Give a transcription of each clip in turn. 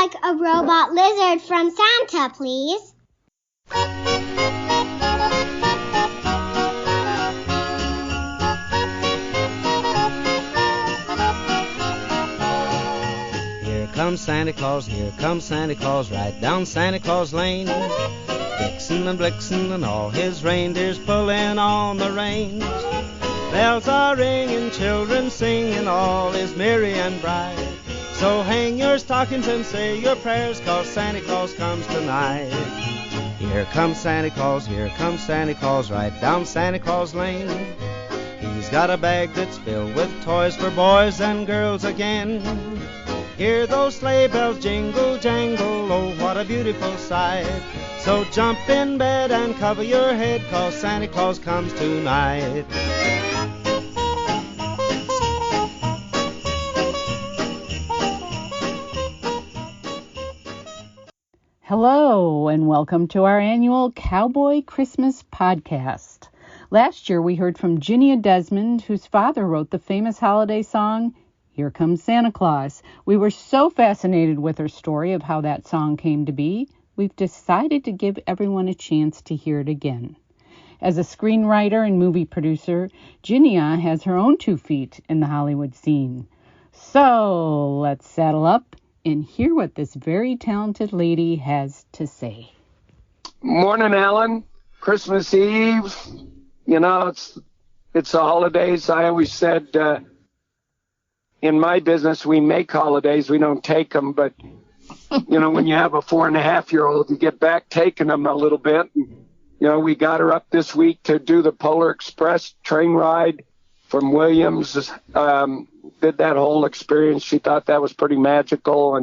like a robot lizard from Santa, please. Here comes Santa Claus, right down Santa Claus Lane. Vixen and Blixen and all his reindeers pulling on the reins. Bells are ringing, children singing, all is merry and bright. So hang your stockings and say your prayers, 'cause Santa Claus comes tonight. Here comes Santa Claus, right down Santa Claus Lane. He's got a bag that's filled with toys for boys and girls again. Hear those sleigh bells jingle, jangle, oh, what a beautiful sight. So jump in bed and cover your head, 'cause Santa Claus comes tonight. Hello, and welcome to our annual Cowboy Christmas podcast. Last year, we heard from Ginia Desmond, whose father wrote the famous holiday song, Here Comes Santa Claus. We were so fascinated with her story of how that song came to be, we've decided to give everyone a chance to hear it again. As a screenwriter and movie producer, Ginia has her own 2 feet in the Hollywood scene. So let's saddle up and hear what this very talented lady has to say. Morning, Alan. Christmas Eve. You know, it's the holidays. I always said, in my business, we make holidays. We don't take them. But, you know, when you have a 4.5-year-old, you get back taking them a little bit. You know, we got her up this week to do the Polar Express train ride from Williams. Did that whole experience. She thought that was pretty magical,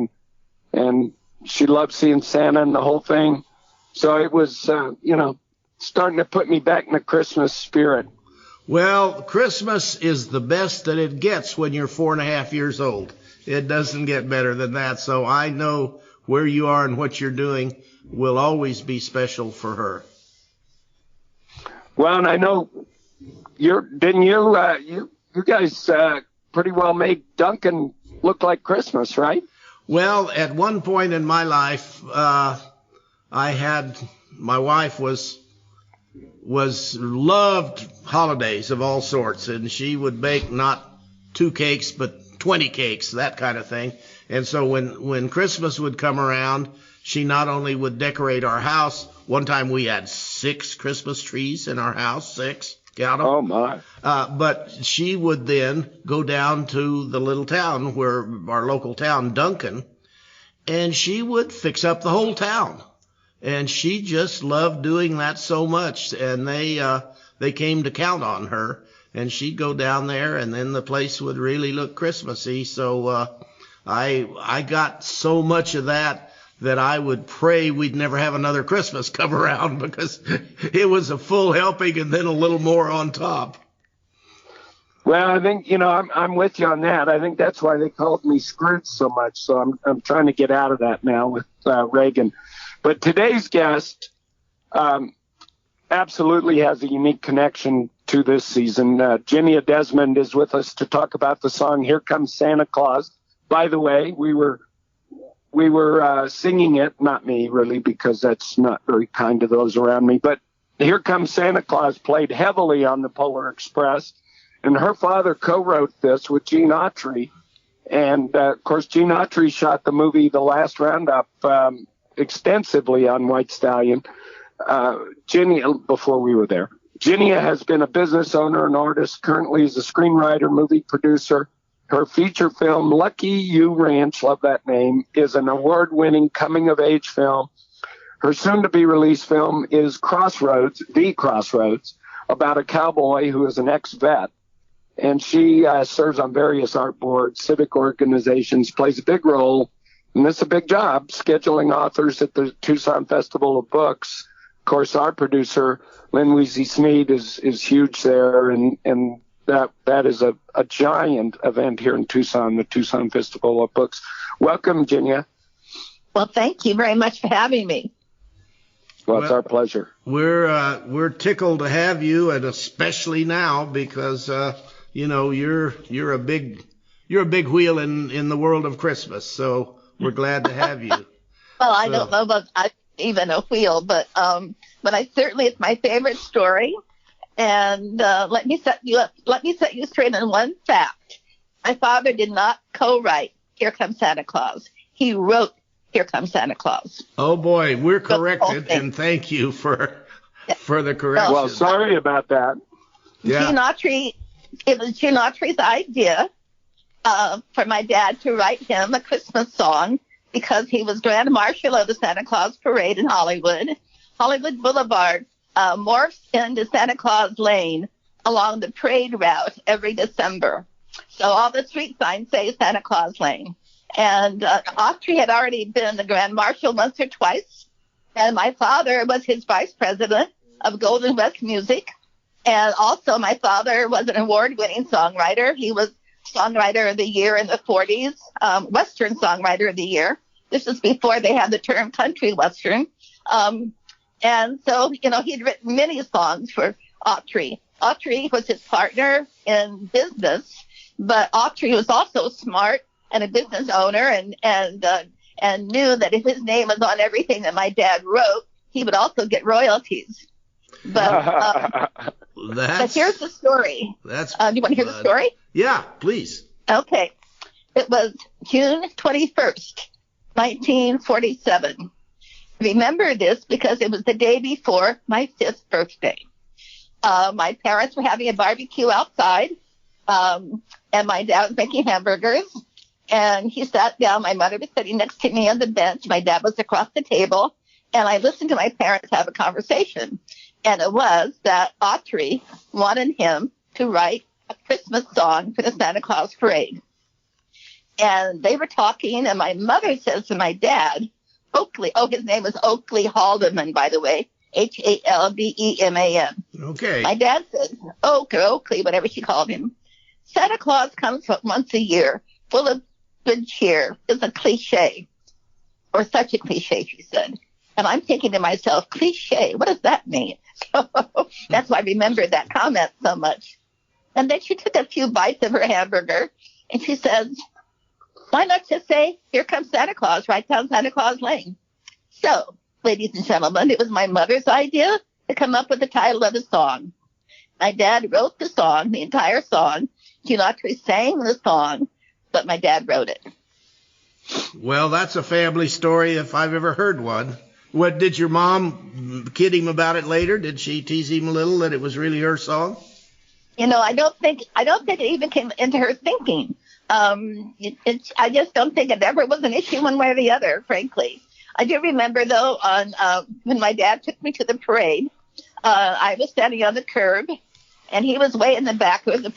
and she loved seeing Santa and the whole thing. So it was, you know, starting to put me back in the Christmas spirit. Well, Christmas is the best that it gets when you're 4.5 years old. It doesn't get better than that. So I know where you are and what you're doing will always be special for her. Well, and I know you guys pretty well made Duncan look like Christmas, right? Well, at one point in my life, my wife loved holidays of all sorts, and she would bake not 2 cakes, but 20 cakes, that kind of thing. And so when Christmas would come around, she not only would decorate our house. One time we had 6 Christmas trees in our house, 6. Count 'em. Oh, my. But she would then go down to the little town, where our local town, Duncan, and she would fix up the whole town. And she just loved doing that so much. And they came to count on her. And she'd go down there, and then the place would really look Christmassy. So I got so much of that I would pray we'd never have another Christmas come around, because it was a full helping and then a little more on top. Well, I think, you know, I'm with you on that. I think that's why they called me Scrooge so much. So I'm trying to get out of that now with Reagan. But today's guest absolutely has a unique connection to this season. Ginia Desmond is with us to talk about the song Here Comes Santa Claus. By the way, we were singing it, not me really, because that's not very kind to those around me, but Here Comes Santa Claus played heavily on the Polar Express, and her father co-wrote this with Gene Autry. And of course, Gene Autry shot the movie The Last Roundup extensively on White Stallion. Before we were there, Ginia has been a business owner and artist, currently is a screenwriter, movie producer. Her feature film, Lucky You Ranch, love that name, is an award-winning coming-of-age film. Her soon-to-be-released film is Crossroads, about a cowboy who is an ex-vet. And she serves on various art boards, civic organizations, plays a big role, and this is a big job, scheduling authors at the Tucson Festival of Books. Of course, our producer, Lynn Weezy Smead, is huge there, and that is a giant event here in Tucson, the Tucson Festival of Books. Welcome, Ginia. Well, thank you very much for having me. Well, it's our pleasure. We're tickled to have you, and especially now because you know you're a big wheel in the world of Christmas. So We're glad to have you. Well, I don't know about even a wheel, but I certainly, it's my favorite story. And let me set you straight on one fact. My father did not co-write Here Comes Santa Claus. He wrote Here Comes Santa Claus. Oh boy, we're corrected, and thank you for the correction. Well, sorry about that. Yeah. It was Gene Autry's idea for my dad to write him a Christmas song because he was Grand Marshal of the Santa Claus Parade in Hollywood. Hollywood Boulevard morphs into Santa Claus Lane along the parade route every December. So all the street signs say Santa Claus Lane. And Autry had already been the Grand Marshal once or twice. And my father was his vice president of Golden West Music. And also my father was an award-winning songwriter. He was Songwriter of the Year in the 40s, Western Songwriter of the Year. This was before they had the term country Western. And so, he'd written many songs for Autry. Autry was his partner in business, but Autry was also smart and a business owner and knew that if his name was on everything that my dad wrote, he would also get royalties. But here's the story. Do you want to hear the story? Yeah, please. Okay. It was June 21st, 1947. Remember this because it was the day before my 5th birthday. My parents were having a barbecue outside, and my dad was making hamburgers. And he sat down. My mother was sitting next to me on the bench. My dad was across the table. And I listened to my parents have a conversation. And it was that Autry wanted him to write a Christmas song for the Santa Claus Parade. And they were talking, and my mother says to my dad, Oakley, his name was Oakley Haldeman, by the way, Haldeman. Okay. My dad said, Oakley, whatever she called him. Santa Claus comes once a year, full of good cheer, is a cliche, or such a cliche, she said. And I'm thinking to myself, cliche, what does that mean? So that's why I remember that comment so much. And then she took a few bites of her hamburger, and she says, why not just say, here comes Santa Claus, right down Santa Claus Lane? So, ladies and gentlemen, it was my mother's idea to come up with the title of the song. My dad wrote the song, the entire song. Gene Autry sang the song, but my dad wrote it. Well, that's a family story if I've ever heard one. What, did your mom kid him about it later? Did she tease him a little that it was really her song? I don't think it even came into her thinking. I just don't think it ever was an issue one way or the other, frankly. I do remember, though, when my dad took me to the parade, I was standing on the curb, and he was way in the back. There was,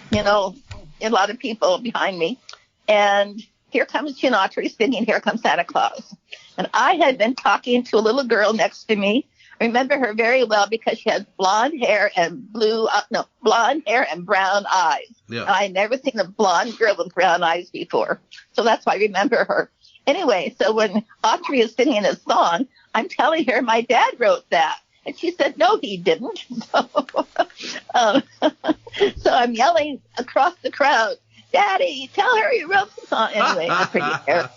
a lot of people behind me. And here comes Gene Autry singing, Here Comes Santa Claus. And I had been talking to a little girl next to me. I remember her very well because she had blonde hair and brown eyes. Yeah. And I had never seen a blonde girl with brown eyes before. So that's why I remember her. Anyway, so when Autry is singing a song, I'm telling her my dad wrote that. And she said, no, he didn't. So I'm yelling across the crowd, Daddy, tell her you wrote the song. Anyway, I forget her.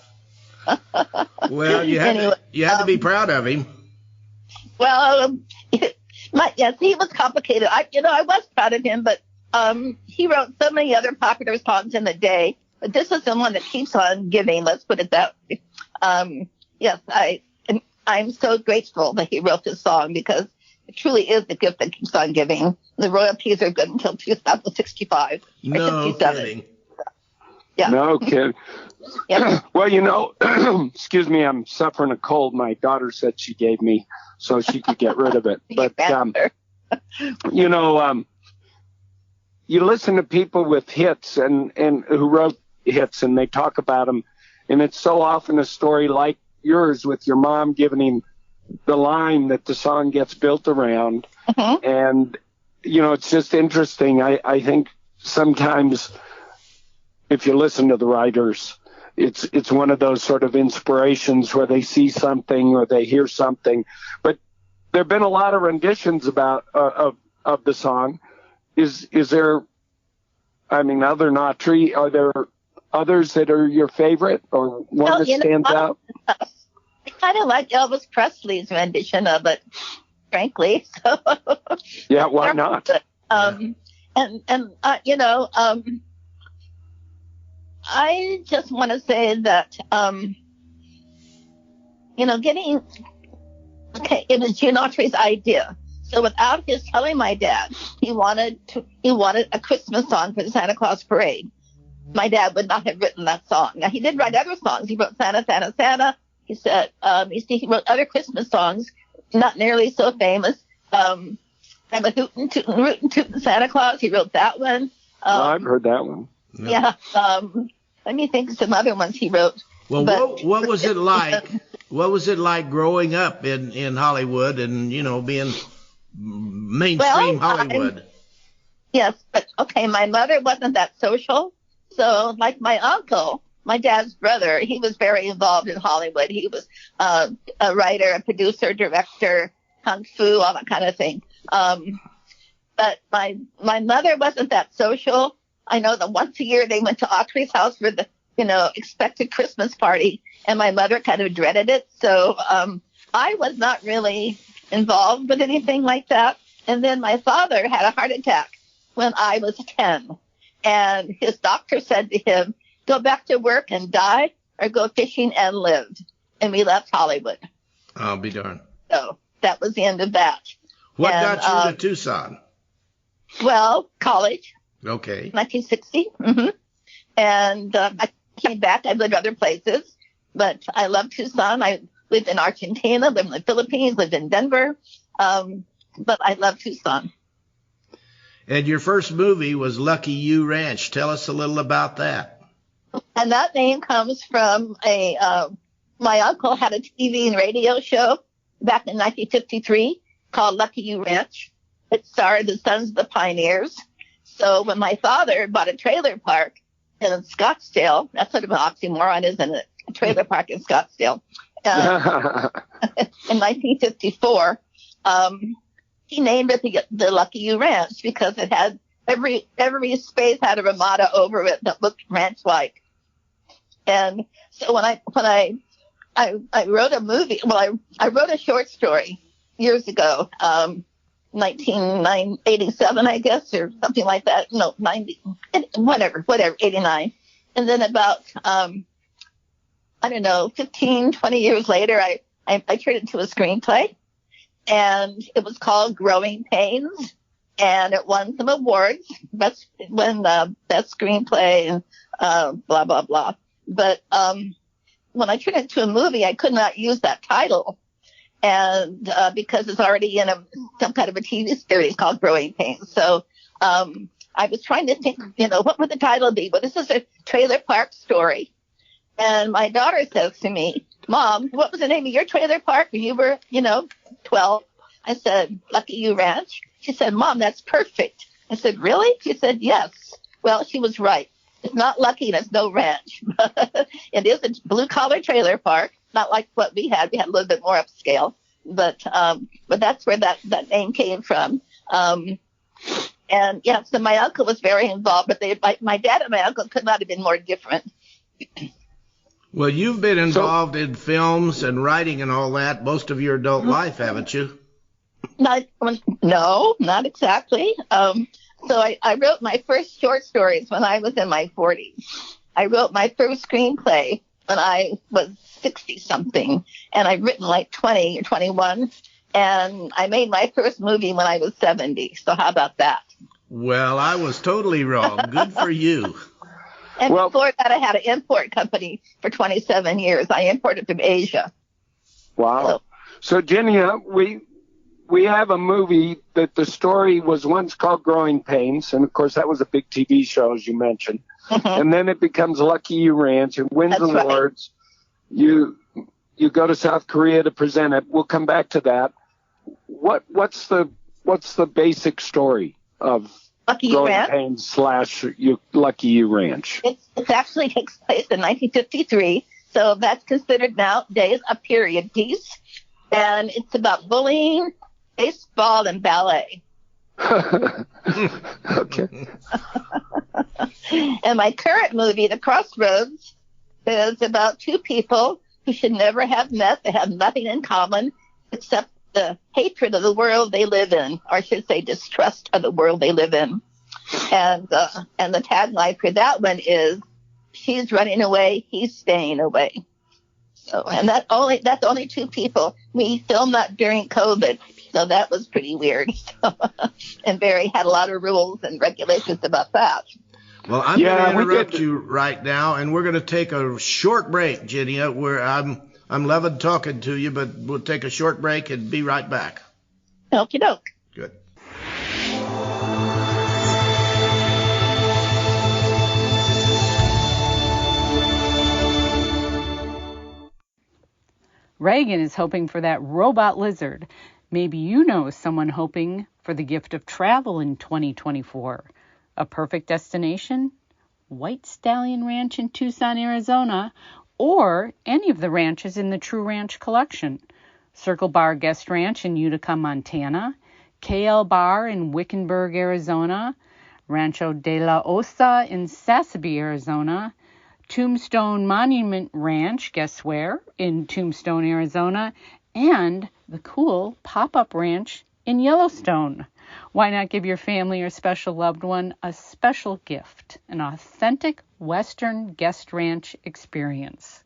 Well, you had to be proud of him. Well, yes, he was complicated. I was proud of him, but he wrote so many other popular songs in the day. But this is the one that keeps on giving. Let's put it that way. Yes, I'm so grateful that he wrote this song because it truly is the gift that keeps on giving. The royalties are good until 2065 or no 67. Kidding. Yeah. No kidding. Yeah. Well, excuse me, I'm suffering a cold. My daughter said she gave me so she could get rid of it. But, you listen to people with hits and who wrote hits and they talk about them. And it's so often a story like yours with your mom giving him the line that the song gets built around. Mm-hmm. And, it's just interesting. I think sometimes if you listen to the writers, it's one of those sort of inspirations where they see something or they hear something. But there have been a lot of renditions about of the song. Is there, other than Autry, are there others that are your favorite or one that stands out? I kind of like Elvis Presley's rendition of it, frankly. So, yeah, why not? I just want to say that, it was Gene Autry's idea. So without his telling my dad, he wanted a Christmas song for the Santa Claus parade. My dad would not have written that song. Now, he did write other songs. He wrote Santa, Santa, Santa. He said, he wrote other Christmas songs, not nearly so famous. I'm a hootin' tootin' rootin' tootin' Santa Claus. He wrote that one. I've heard that one. Yeah. Let me think of some other ones he wrote. Well, what was it like? What was it like growing up in Hollywood and, being mainstream Hollywood? Yes, but okay, my mother wasn't that social. So like my uncle, my dad's brother, he was very involved in Hollywood. He was a writer, a producer, director, kung fu, all that kind of thing. But my mother wasn't that social. I know that once a year they went to Autry's house for the, expected Christmas party, and my mother kind of dreaded it. So I was not really involved with anything like that. And then my father had a heart attack when I was 10. And his doctor said to him, go back to work and die or go fishing and live. And we left Hollywood. I'll be darned. So that was the end of that. What got you to Tucson? Well, college. Okay. 1960. Mm-hmm. And I came back. I lived other places, but I love Tucson. I lived in Argentina, lived in the Philippines, lived in Denver. But I love Tucson. And your first movie was Lucky You Ranch. Tell us a little about that. And that name comes from my uncle had a TV and radio show back in 1953 called Lucky You Ranch. It starred the Sons of the Pioneers. So when my father bought a trailer park in Scottsdale, that's sort of an oxymoron, isn't it? A trailer park in Scottsdale. In 1954, he named it the Lucky You Ranch because it had every space had a Ramada over it that looked ranch-like. And so when I wrote a movie, I wrote a short story years ago, 1987, I guess, or something like that. No, 90, whatever, 89. And then about, 15, 20 years later, I turned it into a screenplay. And it was called Growing Pains, and it won some awards. Best screenplay and blah blah blah. But when I turned it into a movie, I could not use that title, and because it's already in some kind of a TV series called Growing Pains. So I was trying to think, what would the title be? Well, this is a trailer park story, and my daughter says to me, Mom, what was the name of your trailer park when you were, 12? I said, Lucky You Ranch. She said, Mom, that's perfect. I said, really? She said, yes. Well, she was right. It's not lucky and it's no ranch. It is a blue-collar trailer park, not like what we had. We had a little bit more upscale. But that's where that name came from. So my uncle was very involved, but my dad and my uncle could not have been more different. Well, you've been involved in films and writing and all that most of your adult life, haven't you? No, not exactly. So I wrote my first short stories when I was in my 40s. I wrote my first screenplay when I was 60-something, and I've written like 20 or 21, and I made my first movie when I was 70. So how about that? Well, I was totally wrong. Good for you. And before that, I had an import company for 27 years. I imported from Asia. Wow. So Ginia, we have a movie that the story was once called Growing Pains, and of course that was a big TV show, as you mentioned. Mm-hmm. And then it becomes Lucky You Ranch. It wins awards. Right. You go to South Korea to present it. We'll come back to that. What's the basic story of Lucky You Ranch Pains / Lucky You Ranch? It actually takes place in 1953, so that's considered nowadays a period piece, and it's about bullying, baseball, and ballet. Okay. And my current movie, The Crossroads, is about two people who should never have met. They have nothing in common except the hatred of the world they live in, or I should say distrust of the world they live in. And the tagline for that one is, she's running away, he's staying away. So, and that's only two people. We filmed that during COVID, so that was pretty weird. And Barry had a lot of rules and regulations about that. Well, I'm going to interrupt you right now, and we're going to take a short break, Ginia. Where I'm loving talking to you, but we'll take a short break and be right back. Okie doke. Good. Reagan is hoping for that robot lizard. Maybe you know someone hoping for the gift of travel in 2024. A perfect destination? White Stallion Ranch in Tucson, Arizona, or any of the ranches in the True Ranch collection. Circle Bar Guest Ranch in Utica, Montana, KL Bar in Wickenburg, Arizona, Rancho de la Osa in Sassabee, Arizona, Tombstone Monument Ranch, guess where, in Tombstone, Arizona, and the cool Pop-Up Ranch in Yellowstone. Why not give your family or special loved one a special gift, an authentic Western guest ranch experience?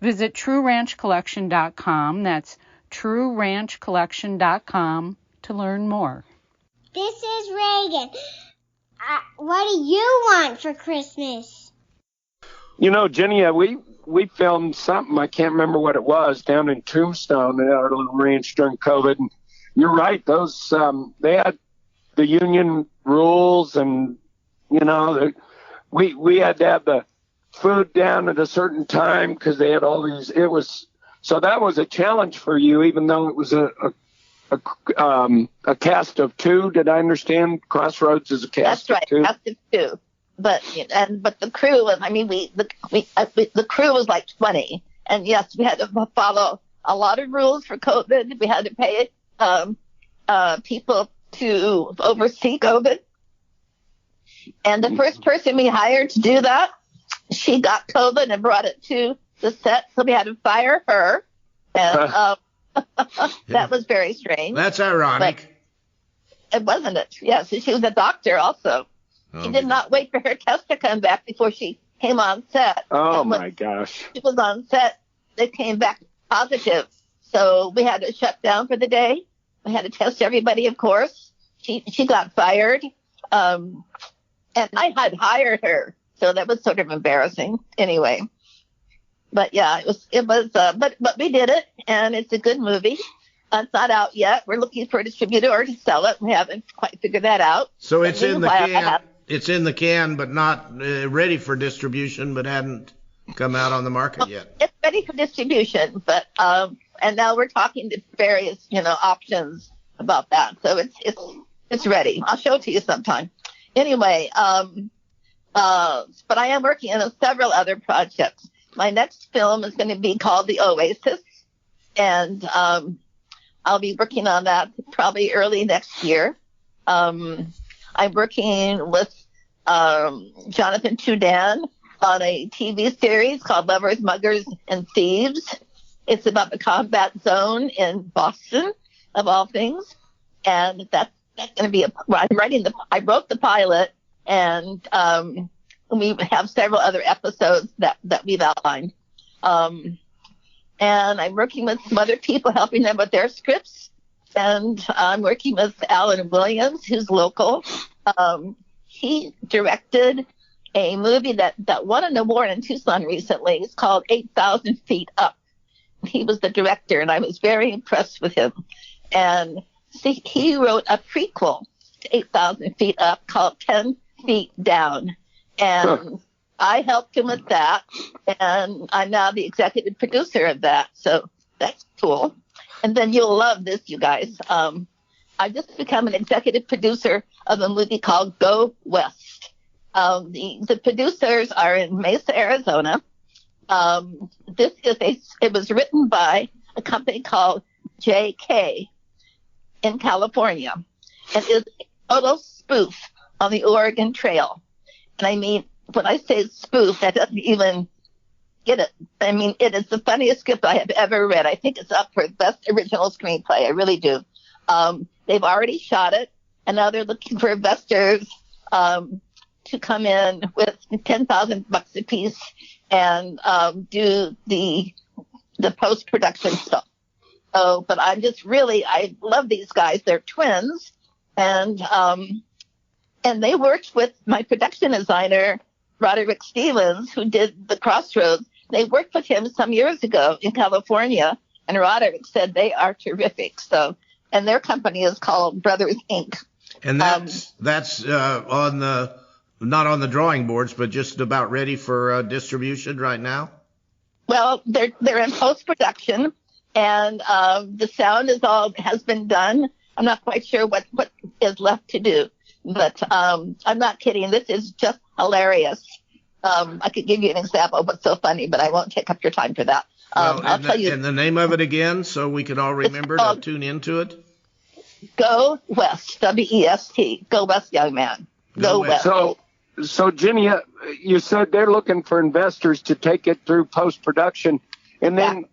Visit TrueRanchCollection.com. That's TrueRanchCollection.com to learn more. This is Reagan. What do you want for Christmas? You know, Ginia, we filmed something, I can't remember what it was, down in Tombstone at our little ranch during COVID. And you're right, those they had the union rules, and you know, we had to have the food down at a certain time because they had all these. So that was a challenge for you, even though it was a cast of two. Did I understand? Crossroads is a cast of two. That's right, cast of two. But the crew was, I mean, the crew was like 20, and yes, we had to follow a lot of rules for COVID. We had to pay people to oversee COVID, and the first person we hired to do that, she got COVID and brought it to the set, so we had to fire her, and that was very strange. That's ironic. But it wasn't it? Yes, she was a doctor also. She did not wait for her test to come back before she came on set. Oh, my gosh. She was on set. They came back positive. So we had to shut down for the day. We had to test everybody, of course. She got fired. And I had hired her. So that was sort of embarrassing anyway. But yeah, but we did it, and it's a good movie. It's not out yet. We're looking for a distributor to sell it. We haven't quite figured that out. So it's in the can. It's in the can, but not ready for distribution, but hadn't come out on the market yet. It's ready for distribution, but and now we're talking to various options about that. So it's ready. I'll show it to you sometime. Anyway, but I am working on several other projects. My next film is going to be called The Oasis, and I'll be working on that probably early next year. I'm working with Jonathan Trudan on a TV series called Lovers, Muggers, and Thieves. It's about the combat zone in Boston, of all things. And that's going to be I wrote the pilot, and we have several other episodes that we've outlined. And I'm working with some other people, helping them with their scripts. And I'm working with Alan Williams, who's local. He directed a movie that won an award in Tucson recently. It's called 8,000 Feet Up. He was the director, and I was very impressed with him. And he wrote a prequel to 8,000 Feet Up called 10 Feet Down. And I helped him with that, and I'm now the executive producer of that. So that's cool. And then you'll love this, you guys. I've just become an executive producer of a movie called Go West. The producers are in Mesa, Arizona. It was written by a company called JK in California, and is a total spoof on the Oregon Trail. And I mean, when I say spoof, that doesn't even get it. I mean, it is the funniest script I have ever read. I think it's up for best original screenplay. I really do. They've already shot it, and now they're looking for investors to come in with $10,000 a piece and do the post-production stuff. So, but I'm just really, I love these guys. They're twins, and they worked with my production designer, Roderick Stevens, who did The Crossroads. They worked with him some years ago in California, and Roderick said they are terrific. So, and their company is called Brothers Inc. And that's on the, not on the drawing boards, but just about ready for distribution right now? Well, they're in post-production, and the sound has been done. I'm not quite sure what is left to do, but I'm not kidding. This is just hilarious. I could give you an example of what's so funny, but I won't take up your time for that. I'll tell you. And the name of it again, so we can all remember to tune into it? Go West, W-E-S-T. Go West, young man. Go West. So Ginia, you said they're looking for investors to take it through post-production, and then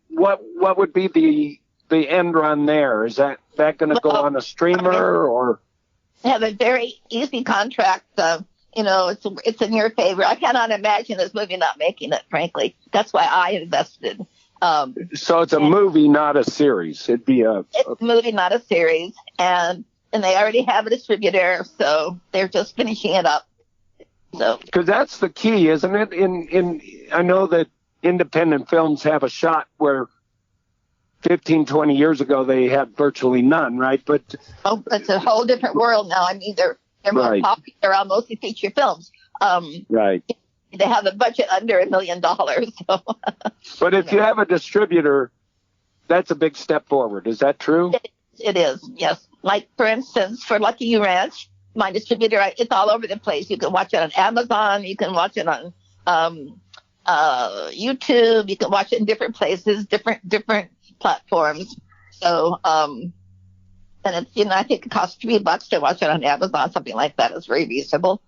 what would be the end run there? Is that going to go on a streamer or? They have a very easy contract. It's in your favor. I cannot imagine this movie not making it, frankly. That's why I invested. So it's a movie, not a series. It's a movie, not a series. And they already have a distributor, so they're just finishing it up. So, because that's the key, isn't it? I know that independent films have a shot where 15, 20 years ago they had virtually none, right? But it's a whole different world now. I mean, they're more popular on mostly feature films. Right. They have a budget under $1 million. So. But if you have a distributor, that's a big step forward. Is that true? It is, yes. Like, for instance, for Lucky You Ranch, my distributor, it's all over the place. You can watch it on Amazon. You can watch it on YouTube. You can watch it in different places, different platforms. So, and it's, I think it costs $3 to watch it on Amazon, something like that. It's very reasonable.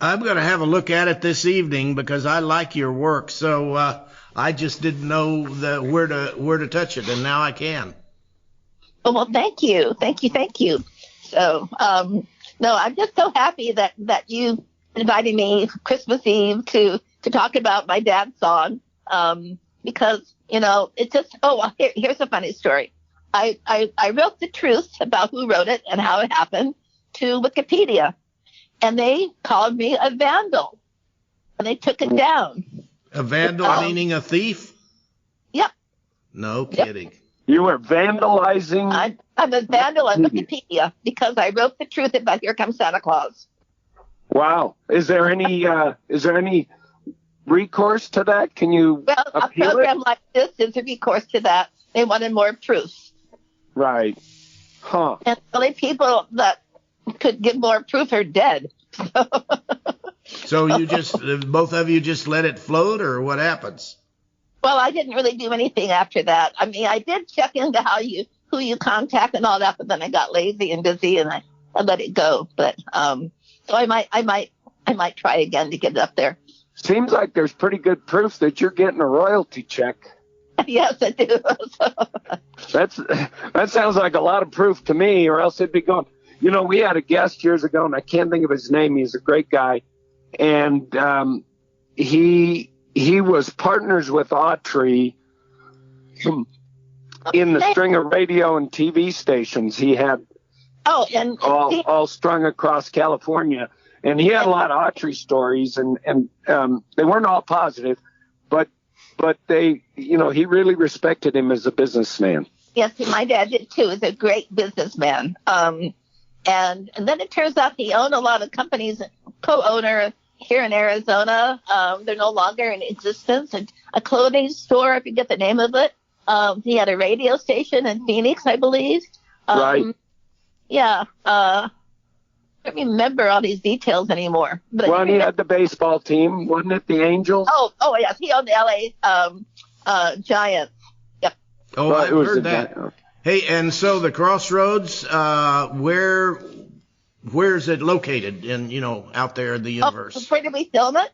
I'm going to have a look at it this evening because I like your work. So I just didn't know where to touch it, and now I can. Well, thank you. So, no, I'm just so happy that you invited me Christmas Eve to talk about my dad's song, because, it just, here's a funny story. I wrote the truth about who wrote it and how it happened to Wikipedia, and they called me a vandal, and they took it down. A vandal meaning a thief? Yep. No kidding. Yep. You were vandalizing? I'm a vandal on Wikipedia because I wrote the truth about Here Comes Santa Claus. Wow. Is there any recourse to that? Can you appeal a program like this is a recourse to that. They wanted more proof. Right. Huh. And the only people that could give more proof are dead. So you just, both of you just let it float, or what happens? Well, I didn't really do anything after that. I mean, I did check into who you contact and all that, but then I got lazy and busy and I let it go. But so I might try again to get it up there. Seems like there's pretty good proof that you're getting a royalty check. Yes, I do. That sounds like a lot of proof to me, or else it'd be gone. We had a guest years ago, and I can't think of his name. He's a great guy, and he was partners with Autry in the string of radio and TV stations he had all strung across California. And he had a lot of Autry stories, and they weren't all positive, but they, he really respected him as a businessman. Yes, my dad did too. He's a great businessman. And then it turns out he owned a lot of companies, co-owner here in Arizona. They're no longer in existence. A clothing store, I forget the name of it. He had a radio station in Phoenix, I believe. Right. Yeah. I don't remember all these details anymore. But he had the baseball team, wasn't it? The Angels? Oh yes. He owned the LA Giants. Yep. Oh, I've heard that. Hey, and so the Crossroads, where where is it located out there in the universe? Where did we film it?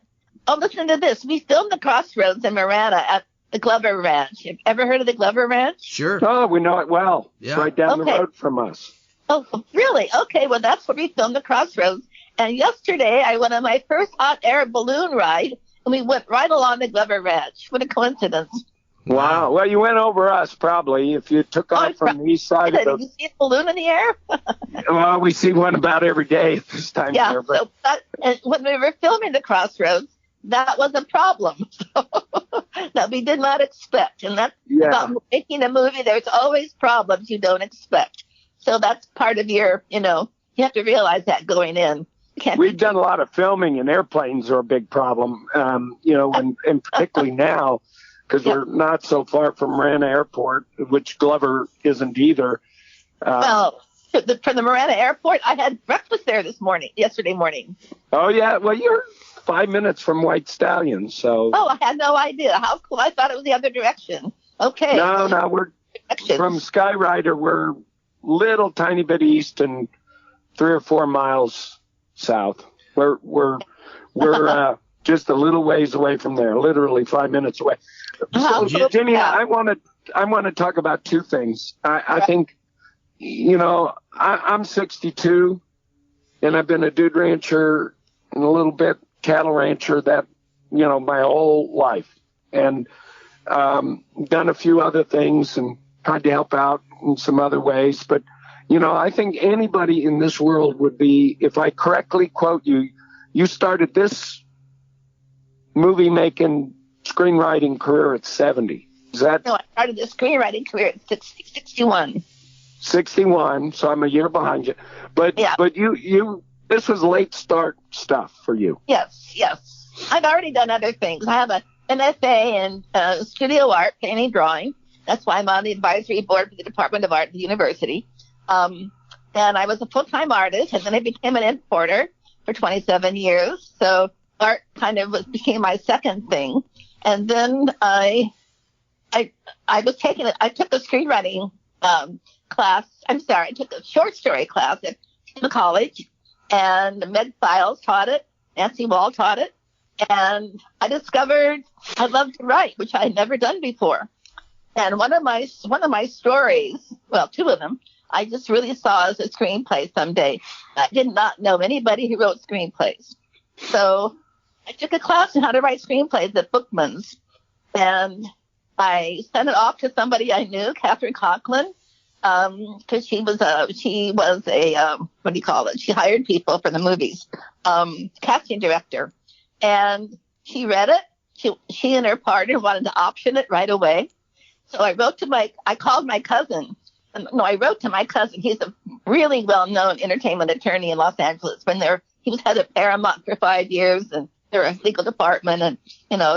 Oh, listen to this. We filmed the Crossroads in Marana at the Glover Ranch. Have you ever heard of the Glover Ranch? Sure. Oh, we know it well. Yeah. It's right down the road from us. Oh, really? Okay, well, that's where we filmed the Crossroads. And yesterday, I went on my first hot air balloon ride, and we went right along the Glover Ranch. What a coincidence. Wow. Well, you went over us, probably, if you took off from the east side of Did you see a balloon in the air? Well, we see one about every day at this time of year. But... and when we were filming the Crossroads, that was a problem that we did not expect. And that's about making a movie. There's always problems you don't expect. So that's part of your, you have to realize that going in. We've done a lot of filming, and airplanes are a big problem, and particularly now, because we're not so far from Marana Airport, which Glover isn't either. Well, from the Marana Airport, I had breakfast there yesterday morning. Oh, yeah. Well, you're 5 minutes from White Stallion, so. Oh, I had no idea. How cool. I thought it was the other direction. Okay. No, we're from Skyrider. We're little tiny bit east and 3 or 4 miles south. We're just a little ways away from there, literally 5 minutes away. So, Ginia, I want to talk about two things. I think, I'm 62, and I've been a dude rancher and a little bit cattle rancher that, my whole life, and done a few other things and tried to help out in some other ways. But, I think anybody in this world would be, if I correctly quote you, you started this movie making screenwriting career at 70. Is that? No, I started the screenwriting career at 61. 61, so I'm a year behind you. But you this was late start stuff for you. Yes. I've already done other things. I have an FA in studio art, painting, drawing. That's why I'm on the advisory board for the Department of Art at the university. And I was a full-time artist, and then I became an importer for 27 years. So art kind of became my second thing. And then I took a screenwriting class. I took a short story class at the college, and Meg Files taught it. Nancy Wall taught it. And I discovered I loved to write, which I had never done before. And one of my stories, well, 2 of them, I just really saw as a screenplay someday. I did not know anybody who wrote screenplays. So I took a class on how to write screenplays at Bookman's, and I sent it off to somebody I knew, Catherine Conklin, because she was a what do you call it? She hired people for the movies, casting director, and she read it. She and her partner wanted to option it right away. So I wrote to I wrote to my cousin. He's a really well-known entertainment attorney in Los Angeles. He was head of Paramount for 5 years, and they're a legal department, and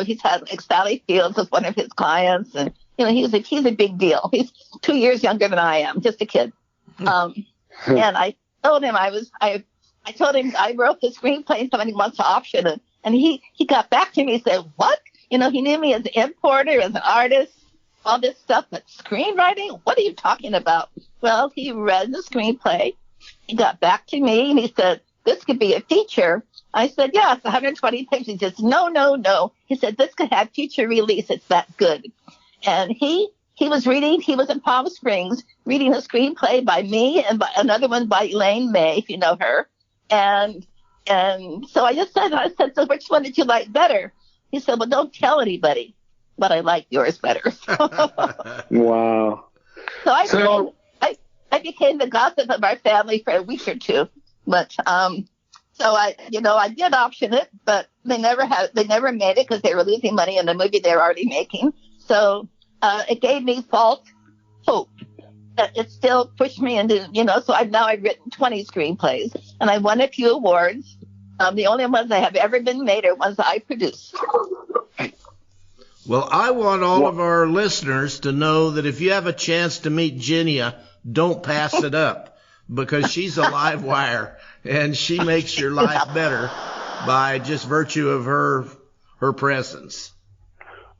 he's had Sally Fields as one of his clients, and he's a big deal. He's 2 years younger than I am, just a kid. And I told him I wrote the screenplay and somebody wants to option it, and he got back to me and said, what? He knew me as an importer, as an artist, all this stuff, but screenwriting? What are you talking about? Well, he read the screenplay. He got back to me and he said, this could be a feature. I said, yeah, it's 120 pages. He says, no. He said, this could have future release. It's that good. And he was in Palm Springs reading a screenplay by me and by another one by Elaine May, if you know her. And so I said, so which one did you like better? He said, well, don't tell anybody, but I like yours better. Wow. So I became the gossip of our family for a week or two. But so I did option it, but they never made it because they were losing money in the movie they were already making. So it gave me false hope. It still pushed me into, so I've written 20 screenplays, and I won a few awards. The only ones I have ever been made are ones I produced. Well, I want all of our listeners to know that if you have a chance to meet Ginia, don't pass it up, because she's a live wire, and she makes your life better by just virtue of her presence.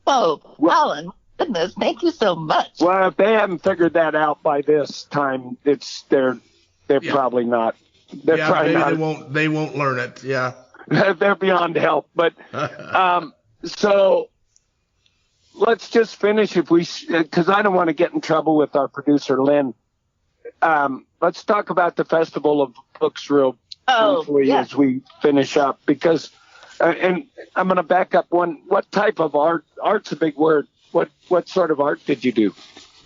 Oh, Alan, goodness, thank you so much. Well, if they haven't figured that out by this time, they're probably not They're Yeah, trying maybe not. they won't learn it. Yeah. They're beyond help. But so let's just finish because I don't want to get in trouble with our producer Lynn. Let's talk about the Festival of Books real briefly as we finish up, because and I'm going to back up one. What type of art? Art's a big word. What sort of art did you do?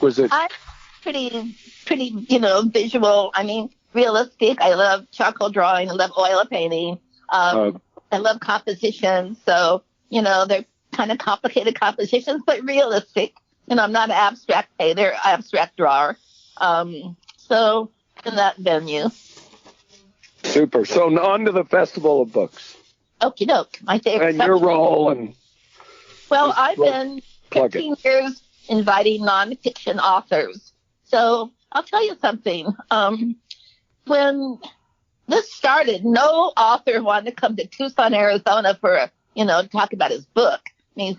Was it? I'm pretty, visual. I mean, realistic. I love charcoal drawing. I love oil painting. I love composition. So, they're kind of complicated compositions, but realistic. I'm not an abstract painter, abstract drawer. So in that venue. Super. So on to the Festival of Books. Okie doke. My favorite. And your role and. Well, I've been 15 years inviting nonfiction authors. So I'll tell you something. When this started, no author wanted to come to Tucson, Arizona for, to talk about his book. I mean,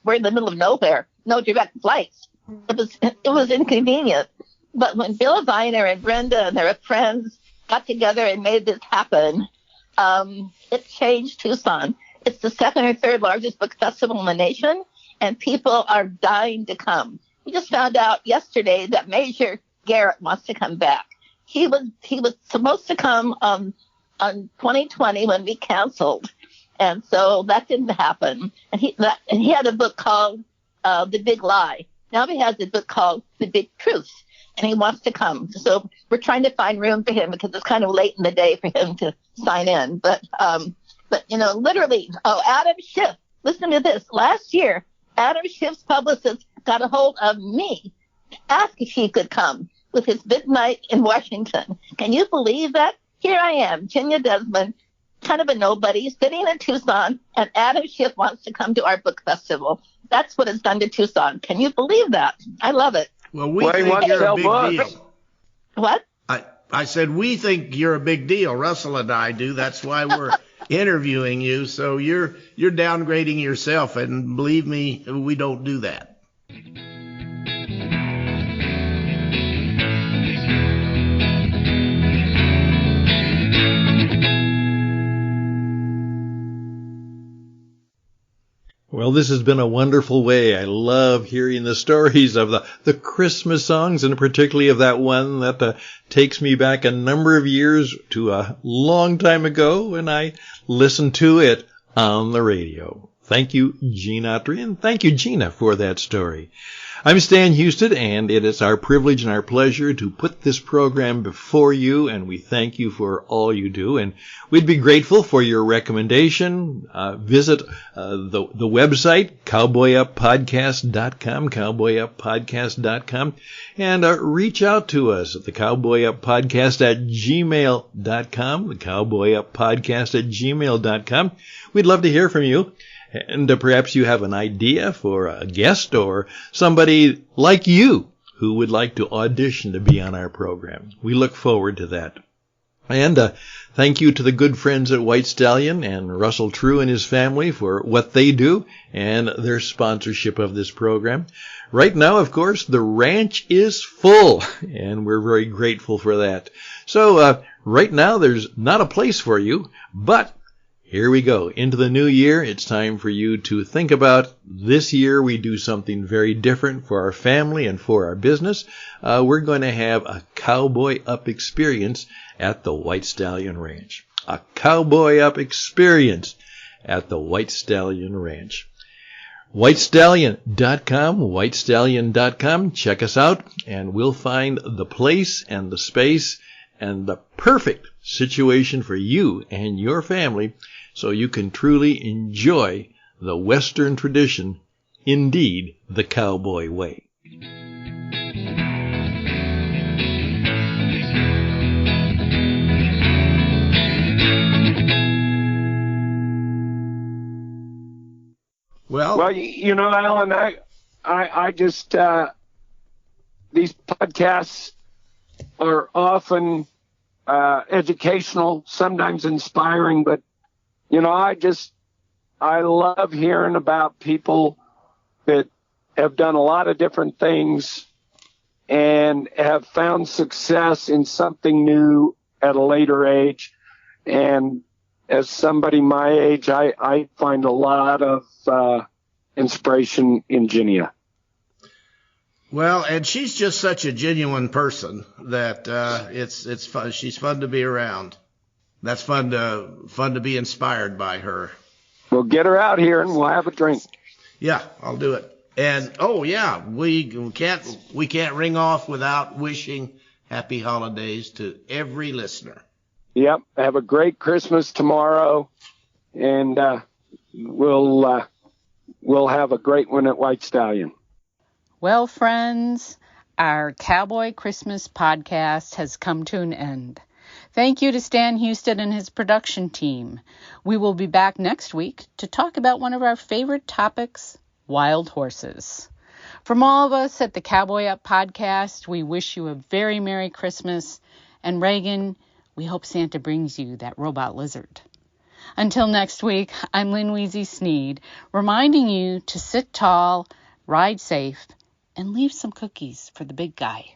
we're in the middle of nowhere, no direct flights. It was inconvenient. But when Bill Viner and Brenda and their friends got together and made this happen, it changed Tucson. It's the second or third largest book festival in the nation, and people are dying to come. We just found out yesterday that Major Garrett wants to come back. He was supposed to come on 2020 when we canceled, and so that didn't happen. And he had a book called The Big Lie. Now he has a book called The Big Truth, and he wants to come. So we're trying to find room for him because it's kind of late in the day for him to sign in. But literally, Adam Schiff, listen to this. Last year, Adam Schiff's publicist got a hold of me to ask if he could come with his big night in Washington. Can you believe that? Here I am, Ginia Desmond, kind of a nobody, sitting in Tucson, and Adam Schiff wants to come to our book festival. That's what it's done to Tucson. Can you believe that? I love it. Well, we think you're a big deal. What? I said we think you're a big deal. Russell and I do. That's why we're interviewing you. So you're downgrading yourself, and believe me, we don't do that. Well, this has been a wonderful way. I love hearing the stories of the Christmas songs, and particularly of that one that takes me back a number of years to a long time ago when I listened to it on the radio. Thank you, Gene Autry, and thank you, Gina, for that story. I'm Stan Houston, and it is our privilege and our pleasure to put this program before you, and we thank you for all you do. And we'd be grateful for your recommendation. Visit the website, cowboyuppodcast.com, cowboyuppodcast.com, and reach out to us at the cowboyuppodcast@gmail.com, the cowboyuppodcast@gmail.com. We'd love to hear from you. And perhaps you have an idea for a guest or somebody like you who would like to audition to be on our program. We look forward to that. And thank you to the good friends at White Stallion and Russell True and his family for what they do and their sponsorship of this program. Right now, of course, the ranch is full, and we're very grateful for that. So right now, there's not a place for you, but here we go. Into the new year, it's time for you to think about this year. We do something very different for our family and for our business. We're going to have a Cowboy Up experience at the White Stallion Ranch. A Cowboy Up experience at the White Stallion Ranch. WhiteStallion.com, WhiteStallion.com. Check us out, and we'll find the place and the space and the perfect situation for you and your family so you can truly enjoy the Western tradition, indeed the cowboy way. Well, Alan, I just these podcasts are often educational, sometimes inspiring, but I love hearing about people that have done a lot of different things and have found success in something new at a later age. And as somebody my age, I find a lot of inspiration in Ginia. Well, and she's just such a genuine person that it's fun. She's fun to be around. That's fun to be inspired by her. Well, get her out here and we'll have a drink. Yeah, I'll do it. And we can't ring off without wishing happy holidays to every listener. Yep. Have a great Christmas tomorrow, and we'll have a great one at White Stallion. Well, friends, our Cowboy Christmas podcast has come to an end. Thank you to Stan Houston and his production team. We will be back next week to talk about one of our favorite topics, wild horses. From all of us at the Cowboy Up podcast, we wish you a very Merry Christmas. And Reagan, we hope Santa brings you that robot lizard. Until next week, I'm Lynn Weezy Sneed, reminding you to sit tall, ride safe, and leave some cookies for the big guy.